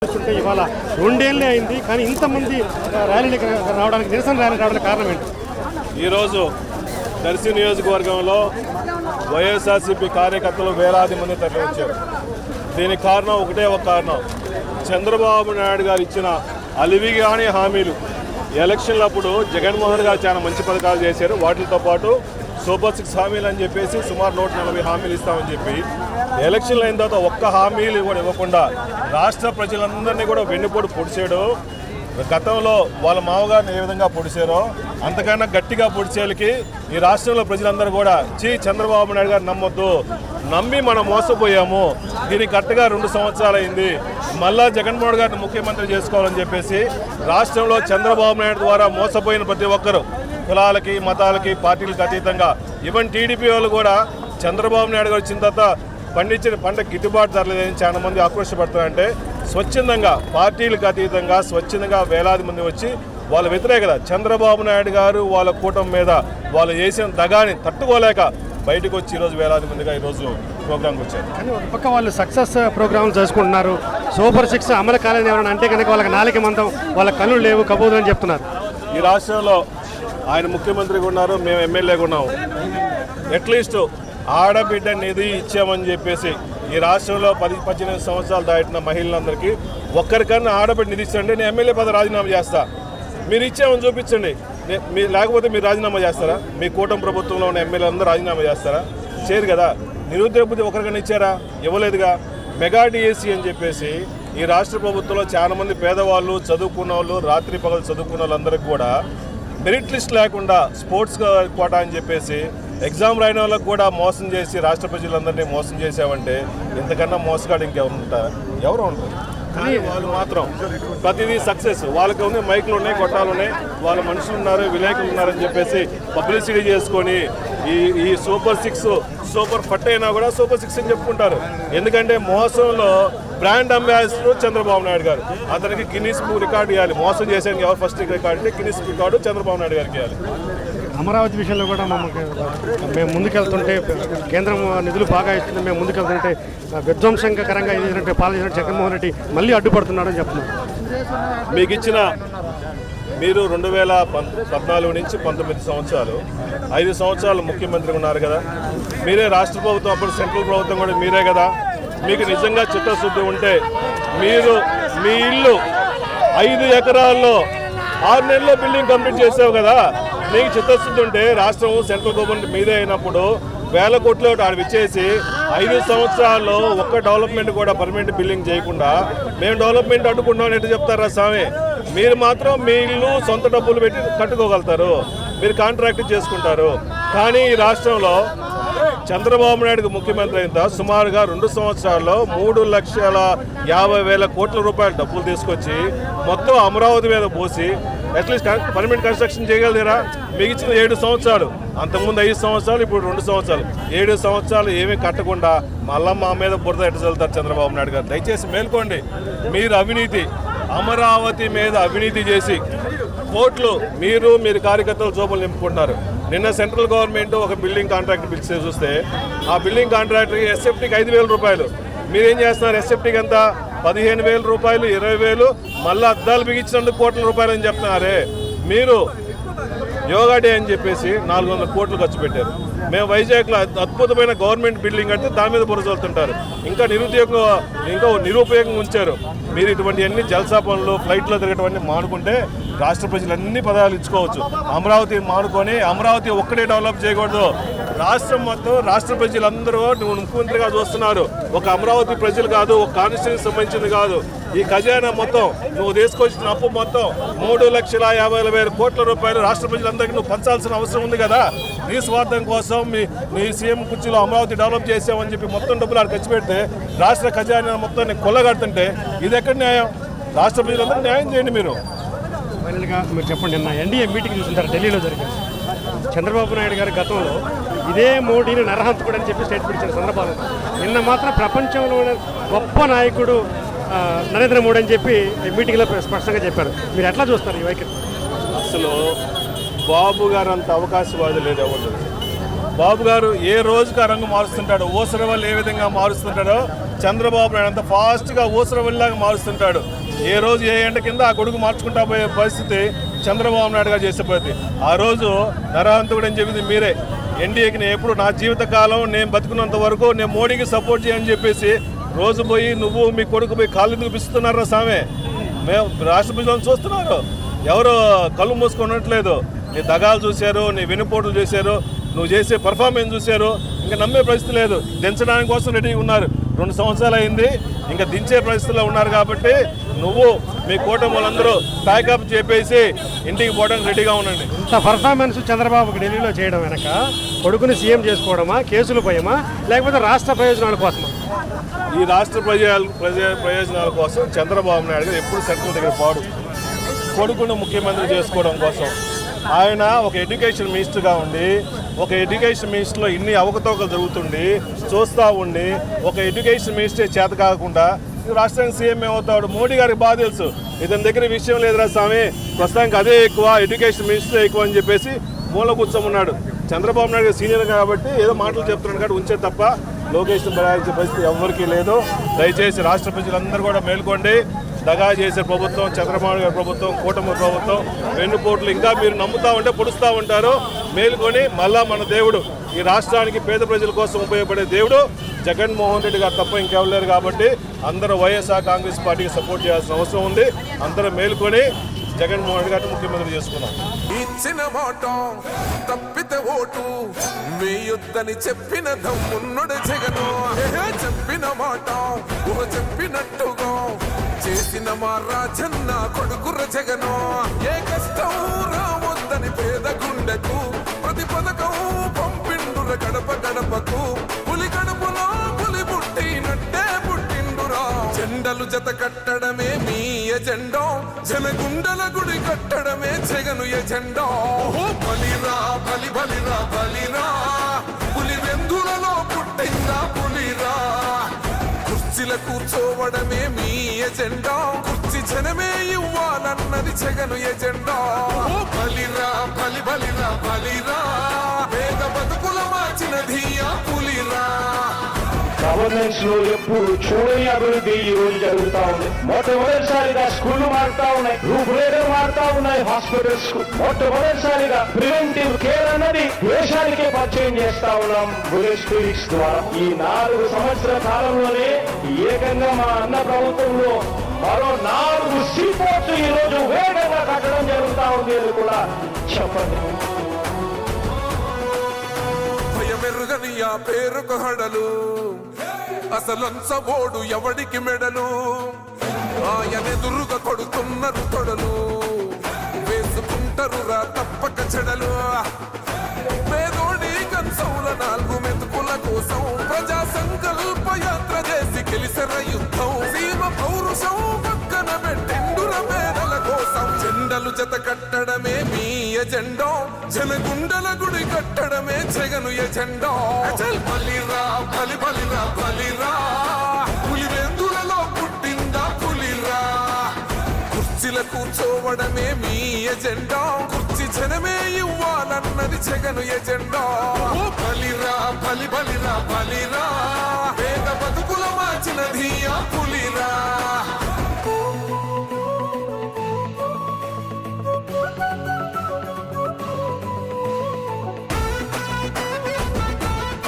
ఇవాళ 2 ఏళ్ళే అయింది కానీ ఇంతమంది ర్యాలీకి రావడానికి నిరసన ర్యాలీ రావడానికి కారణం ఏంటి? ఈరోజు దర్శి నియోజకవర్గంలో వైఎస్ఆర్సీపీ కార్యకర్తలు వేలాది మంది తరలించారు. దీనికి కారణం ఒకటే ఒక కారణం, చంద్రబాబు నాయుడు గారు ఇచ్చిన అలివిగాని హామీలు. ఎలక్షన్లప్పుడు జగన్మోహన్ గారు చాలా మంచి పథకాలు చేశారు. వాటితో పాటు సూపర్ 6 హామీలు అని చెప్పేసి సుమారు 140 హామీలు ఇస్తామని చెప్పి ఎలక్షన్లు అయిన తర్వాత ఒక్క హామీలు కూడా ఇవ్వకుండా రాష్ట్ర ప్రజలందరినీ కూడా వెన్నుపోటు పొడిచాడు. గతంలో వాళ్ళ మామగారిని ఏ విధంగా పొడిచారో అంతకన్నా గట్టిగా పొడిచేలకి ఈ రాష్ట్రంలో ప్రజలందరూ కూడా చంద్రబాబు నాయుడు గారు నమ్మొద్దు, నమ్మి మనం మోసపోయాము, దీనికి కరెక్ట్గా 2 సంవత్సరాలు అయింది, మళ్ళా జగన్మోహన్ గారిని ముఖ్యమంత్రి చేసుకోవాలని చెప్పేసి రాష్ట్రంలో చంద్రబాబు నాయుడు ద్వారా మోసపోయిన ప్రతి ఒక్కరు కులాలకి మతాలకి పార్టీలకు అతీతంగా ఈవెన్ టీడీపీ వాళ్ళు కూడా చంద్రబాబు నాయుడు గారు వచ్చిన తర్వాత పండించిన పంట గిట్టుబాటు ధరలేదని చాలా మంది ఆక్రోశపడుతున్నారంటే స్వచ్ఛందంగా పార్టీలకు అతీతంగా స్వచ్ఛందంగా వేలాది మంది వచ్చి వాళ్ళ వ్యతిరేకత చంద్రబాబు నాయుడు గారు వాళ్ళ కూటమి మీద వాళ్ళు చేసిన దగాని తట్టుకోలేక బయటకు వచ్చి ఈరోజు వేలాది మందిగా ఈరోజు ప్రోగ్రాంకి వచ్చారు. కానీ ఒక పక్క వాళ్ళు సక్సెస్ ప్రోగ్రామ్ చేసుకుంటున్నారు, సూపర్ 6 అమలు కాలేదని ఏమన్నా అంటే కనుక వాళ్ళకి నాలుక మందం, వాళ్ళ కళ్ళు లేవు కబోదు అని చెప్తున్నారు. ఈ రాష్ట్రంలో ఆయన ముఖ్యమంత్రిగా ఉన్నారు, మేము ఎమ్మెల్యేగా ఉన్నాము. అట్లీస్ట్ ఆడబిడ్డ నిధి ఇచ్చామని చెప్పేసి ఈ రాష్ట్రంలో 10-18 సంవత్సరాలు దాటిన మహిళలందరికీ ఒక్కరికన్నా ఆడబిడ్డ నిధి ఇచ్చండి, నేను ఎమ్మెల్యే పదవి రాజీనామా చేస్తా, మీరు ఇచ్చామని చూపించండి, లేకపోతే మీరు రాజీనామా చేస్తారా? మీ కూటమి ప్రభుత్వంలో ఉన్న ఎమ్మెల్యే అందరూ రాజీనామా చేస్తారా? చేయరు కదా. నిరుద్యోగ బుద్ధి ఒకరికన్నా ఇచ్చారా? ఇవ్వలేదుగా. మెగా డిఎస్సి అని చెప్పేసి ఈ రాష్ట్ర ప్రభుత్వంలో చాలామంది పేదవాళ్ళు చదువుకున్న వాళ్ళు రాత్రి పగలు చదువుకున్న వాళ్ళందరికీ కూడా మెరిట్ లిస్ట్ లేకుండా స్పోర్ట్స్ కోటా అని చెప్పేసి ఎగ్జామ్ రాయని వాళ్ళకు కూడా మోసం చేసి రాష్ట్ర ప్రజలందరినీ మోసం చేసామంటే ఇంతకన్నా మోసగాడు ఇంకెవరు ఉంటారు? ఎవరు ఉంటారు? కానీ వాళ్ళు మాత్రం ప్రతిదీ సక్సెస్. వాళ్ళకి ఉన్నాయి, మైకులు ఉన్నాయి, కొట్టాలు ఉన్నాయి, వాళ్ళ మనుషులు ఉన్నారు, విలేకరులు ఉన్నారని చెప్పేసి పబ్లిసిటీ చేసుకొని ఈ సూపర్ 6 సూపర్ ఫట్ అయినా కూడా సూపర్ 6 అని చెప్పుకుంటారు. ఎందుకంటే మోసంలో బ్రాండ్ అంబాసిడర్ చంద్రబాబు నాయుడు గారు, అతనికి గిన్నీస్ బుక్ రికార్డు ఇవ్వాలి. మోసం చేసేందుకు ఎవరు ఫస్ట్ రికార్డు అంటే గిన్నీస్ రికార్డు చంద్రబాబు నాయుడు గారికి ఇవ్వాలి. అమరావతి విషయంలో కూడా మేము ముందుకెళ్తుంటే కేంద్రం నిధులు బాగా ఇస్తుంది, మేము ముందుకెళ్తుంటే విధ్వంసకరంగా ఇది పాలన జగన్మోహన్ రెడ్డి మళ్ళీ అడ్డుపడుతున్నాడని చెప్తున్నారు. మీకు ఇచ్చిన మీరు 2014 నుంచి 19 సంవత్సరాలు 5 సంవత్సరాలు ముఖ్యమంత్రిగా ఉన్నారు కదా. మీరే రాష్ట్ర ప్రభుత్వం, అప్పుడు సెంట్రల్ ప్రభుత్వం కూడా మీరే కదా. మీకు నిజంగా చిత్తశుద్ధి ఉంటే మీరు మీ ఇల్లు 5 ఎకరాల్లో 6 నెలల్లో బిల్డింగ్ కంప్లీట్ చేసావు కదా. మీకు చిత్తశుద్ధి ఉంటే రాష్ట్రం సెంట్రల్ గవర్నమెంట్ మీదే అయినప్పుడు 1000 కోట్లు ఆడిచ్చేసి 5 సంవత్సరాల్లో ఒక్క డెవలప్మెంట్ కూడా పర్మనెంట్ బిల్డింగ్ చేయకుండా మేము డెవలప్మెంట్ అడ్డుకున్నాం ఎట్లా చెప్తారా స్వామి? మీరు మాత్రం మీ ఇల్లు సొంత డబ్బులు పెట్టి కట్టుకోగలుగుతారు, మీరు కాంట్రాక్ట్ చేసుకుంటారు. కానీ ఈ రాష్ట్రంలో చంద్రబాబు నాయుడుకు ముఖ్యమంత్రి అయిన సుమారుగా 2 సంవత్సరాల్లో 3,50,000 కోట్ల రూపాయల డబ్బులు తీసుకొచ్చి మొత్తం అమరావతి మీద పోసి అట్లీస్ట్ పర్మనెంట్ కన్స్ట్రక్షన్ చేయగలిగారా? మీకు ఇచ్చిన 7 సంవత్సరాలు, అంతకుముందు 5 సంవత్సరాలు, ఇప్పుడు 2 సంవత్సరాలు, 7 సంవత్సరాలు ఏమీ కట్టకుండా మళ్ళా మా మీద బురద ఎట్ట చల్లుతారు చంద్రబాబు నాయుడు గారు. దయచేసి మేల్కోండి. మీరు అవినీతి, అమరావతి మీద అవినీతి చేసి కోట్లు మీరు కార్యకర్తలు జోబులు నింపుకుంటున్నారు. నిన్న సెంట్రల్ గవర్నమెంట్ ఒక బిల్డింగ్ కాంట్రాక్ట్ పిలిచి చూస్తే ఆ బిల్డింగ్ కాంట్రాక్టర్కి ఎస్ఎఫ్టీకి 5,000 రూపాయలు. మీరేం చేస్తున్నారు? ఎస్ఎఫ్టీకి ఎంత? 15,000 రూపాయలు, 20,000, మళ్ళీ అద్దాలు బిగించినందుకు కోట్ల రూపాయలు అని చెప్తున్నారే. మీరు యోగా డే అని చెప్పేసి 400 కోట్లు ఖర్చు పెట్టారు. మేము వైజాగ్లో అద్భుతమైన గవర్నమెంట్ బిల్డింగ్ అంటే దాని మీద బురదలుతుంటారు. ఇంకా నిరుపయోగంగా ఉంచారు. మీరు ఇటువంటి అన్ని జల్సా పనులు, ఫ్లైట్లో తిరగటవన్నీ మానుకుంటే రాష్ట్ర ప్రజలు అన్ని పదాలు ఇచ్చుకోవచ్చు. అమరావతి మానుకొని అమరావతి ఒక్కడే డెవలప్ చేయకూడదు. రాష్ట్రం మొత్తం రాష్ట్ర ప్రజలందరూ నువ్వు ముఖ్యమంత్రిగా చూస్తున్నారు. ఒక అమరావతి ప్రజలు కాదు, ఒక కాన్స్టిట్యూన్సీ సంబంధించింది కాదు. ఈ ఖజానా మొత్తం నువ్వు తీసుకొచ్చిన అప్పు మొత్తం 3,50,000 కోట్ల రూపాయలు రాష్ట్ర ప్రజలందరికీ నువ్వు పంచాల్సిన అవసరం ఉంది కదా. నీ స్వార్థం కోసం నీ సీఎం కుర్చీలో అమరావతి డెవలప్ చేసామని చెప్పి మొత్తం డబ్బులు ఆడ ఖర్చు పెడితే రాష్ట్ర ఖజానా మొత్తం కొల్లగడుతుంటే ఇది ఎక్కడ న్యాయం? రాష్ట్ర ప్రజలందరూ న్యాయం చేయండి. మీరు ఫైనల్గా మీరు చెప్పండి, నిన్న ఎన్డీఏ మీటింగ్ చూసింటారు, ఢిల్లీలో జరిగింది. చంద్రబాబు నాయుడు గారి గతంలో ఇదే మోడీని నరహంతకుడు అని చెప్పి స్టేట్మెంట్ ఇచ్చిన సందర్భాలు, నిన్న మాత్రం ప్రపంచంలో గొప్ప నాయకుడు నరేంద్ర మోడీ అని చెప్పి మీటింగ్లో స్పష్టంగా చెప్పారు. మీరు ఎట్లా చూస్తారు ఈ వైఖరి? అసలు బాబు గారు అంత అవకాశవాది లేదు ఎవరు. బాబు గారు ఏ రోజుకి రంగు మారుస్తుంటాడో, ఓసర వాళ్ళు ఏ విధంగా మారుస్తుంటాడో చంద్రబాబు నాయుడు అంత ఫాస్ట్గా ఊసర వెళ్ళలాగా మారుస్తుంటాడు. ఏ రోజు ఏ ఎండ కింద ఆ గొడుగు మార్చుకుంటా పోయే పరిస్థితి చంద్రబాబు నాయుడు గారు చేసే పరిస్థితి. ఆ రోజు నరహంతకుడు అని చెప్పింది మీరే. ఎన్డీఏకి నేను ఎప్పుడు నా జీవితకాలం నేను బతుకున్నంత వరకు నేను మోడీకి సపోర్ట్ చేయని చెప్పేసి రోజు పోయి నువ్వు మీ కొడుకు పోయి కాళ్ళు ఎందుకు పిస్తున్నారా సామే? మేము రాష్ట్ర ప్రజలను చూస్తున్నారు, ఎవరు కళ్ళు మూసుకున్నట్లేదు. నీ దగాలు చూశారు, నీ వెనుపోట్లు చూశారు, నువ్వు చేసే పర్ఫార్మెన్స్ చూశారు. ఇంకా నమ్మే పరిస్థితి లేదు. దించడానికి కోసం రెడీగా ఉన్నారు. 2 సంవత్సరాలు అయింది, ఇంకా దించే పరిస్థితిలో ఉన్నారు. కాబట్టి నువ్వు మీ కూటమి వాళ్ళందరూ ప్యాకప్ చెప్పేసి ఇంటికి పోవడానికి రెడీగా ఉండండి. ఇంత పర్ఫార్మెన్స్ చంద్రబాబుకి ఢిల్లీలో చేయడం వెనక కొడుకుని సీఎం చేసుకోవడమా, కేసులు భయమా, లేకపోతే రాష్ట్ర ప్రయోజనాల కోసమా? ఈ రాష్ట్ర ప్రయోజనాల కోసం చంద్రబాబు నాయుడు గారు ఎప్పుడు సెంట్రల్ దగ్గర పోడు. కొడుకును ముఖ్యమంత్రి చేసుకోవడం కోసం ఆయన ఒక ఎడ్యుకేషన్ మినిస్టర్గా ఉండి, ఒక ఎడ్యుకేషన్ మినిస్టర్లో ఇన్ని అవకతవకలు జరుగుతుండి చూస్తూ ఉండి, ఒక ఎడ్యుకేషన్ మినిస్టర్ చేత కాకుండా రాష్ట్రానికి సీఎం ఏమవుతాడు? మోడీ గారికి బాగా తెలుసు ఇతని దగ్గర విషయం లేదురా స్వామి, ప్రస్తుతానికి అదే ఎక్కువ, ఎడ్యుకేషన్ మినిస్టర్ ఎక్కువ అని చెప్పేసి మూల కూర్చోమన్నాడు. చంద్రబాబు నాయుడు సీనియర్ కాబట్టి ఏదో మాటలు చెప్తున్నాడు కాబట్టి ఉంచే తప్ప లోకేష్ను బరాయించే పరిస్థితి ఎవరికీ లేదు. దయచేసి రాష్ట్ర ప్రజలందరూ కూడా మేల్కోండి. దగా చేసే ప్రభుత్వం, చంద్రబాబు గారి ప్రభుత్వం, కూటమి ప్రభుత్వం వెన్నుపోట్లు ఇంకా మీరు నమ్ముతూ ఉంటే పొడుస్తూ ఉంటారు. మేలుకొని మళ్ళా మన దేవుడు, ఈ రాష్ట్రానికి పేద ప్రజల కోసం ఉపయోగపడే దేవుడు జగన్మోహన్ రెడ్డి గారు తప్ప ఇంకెవరు లేరు. కాబట్టి అందరూ వైఎస్ఆర్ కాంగ్రెస్ పార్టీకి సపోర్ట్ చేయాల్సిన అవసరం ఉంది. అందరూ మేలుకొని జగన్మోహన్ రెడ్డి గారిని ముఖ్యమంత్రి చేసుకున్నాం. ఇచ్చిన మాట తప్పితే ఓటు వేయొద్దని చెప్పిన దమ్మున్నడు జగను. చెప్పిన మాట ఊహ చెప్పినట్టుగా చేసిన మా రాజన్న కొడుకుర జగను. ఏ కష్టం రావద్దని పేద గుండెకు ప్రతి పథకం పంపిండుర గడప గడపకు. పులి గడపలో పులి పుట్టినట్టే పుట్టిండురా. జెండలు జత కట్టడమే మీ ఎజెండా, జనగుండల గుడి కట్టడమే జగను ఎజెండా. బలిరా బలి బలిరా బలిరా, పులి వెందులలో పుట్టిందా పులిరా. కుర్చీల కూర్చోవడమే మీ ఎజెండా, కుర్చీ జనమే ఇవ్వాలన్నది జగను ఎజెండా. బలిరా బలి బలిరా బలిరా, పేద బతుకుల మార్చినది ఆ పులిరా. గవర్నెన్స్ లో ఎప్పుడు చూడని అభివృద్ధి ఈ రోజు జరుగుతా ఉంది. మొట్టమొదటిసారిగా స్కూళ్లు మారుతా ఉన్నాయి, రూపురేఖలు మారుతా ఉన్నాయి. హాస్పిటల్స్ మొట్టమొదటిసారిగా ప్రివెంటివ్ కేర్ అన్నది దేశానికే పరిచయం చేస్తా ఉన్నాం బుల్లెట్ క్లినిక్స్ ద్వారా. ఈ 4 సంవత్సరాల కాలంలోనే ఏకంగా మా అన్న ప్రభుత్వంలో మరో 4 సీపోర్ట్స్ ఈ రోజు వేగంగా కట్టడం జరుగుతా ఉంది అని కూడా చెప్పండి. భయమెరుగని ఆ పేరుకు హడలు, అసలంచబోడు ఎవడికి మెడలు. ఆయనెదురుగా కొడుతున్నారు తొడలు, వేసుకుంటారు రా తప్పక చెడలు. పేదోడి కంచంల 4 మెతుకుల కోసం ప్రజా సంకల్ప యాత్ర చేసి గెలిసెర యుద్ధం. సీమ పౌరుషం పక్కన పెట్టిండుర పేదల కోసం. జెండలు జత కట్టడమే మీ ఎజెండా, జనగుండల గుడి కట్టడమే జగను ఎజెండా. బలిరా బలి బలిరా బలిరా, పులి వెందులలో పుట్టిందా పులిరా. కుర్చీల కూర్చోవడమే మీ ఎజెండా, కుర్చీ జనమే ఇవ్వాలన్నది జగను ఎజెండా. బలిరా బలి బలిరా బలిరా, పేద బతుకుల మార్చినది ఆ పులిరా.